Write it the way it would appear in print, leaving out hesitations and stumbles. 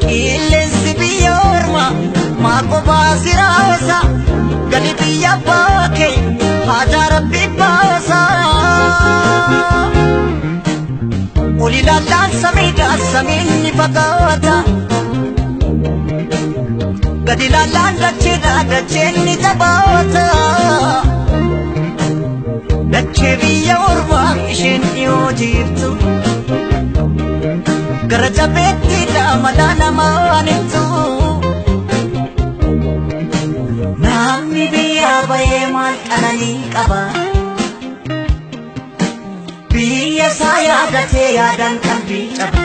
Qilleensi biyya ormaa maal bobaasiraasa gali biyya baakee haadha rabbi baasa. Ol ilaalaan samiidha samiin ni fagaata gadi ilaalaan dacheedha dacheen ni jabaata. Dachee biyya ormaa isheen dhiyoo jirtu gara jabeettiidha mala namaan ibsu. Namni biyya bayee maal qananii qaba biyya isaa yaadatee yaadaan qalbii qaba.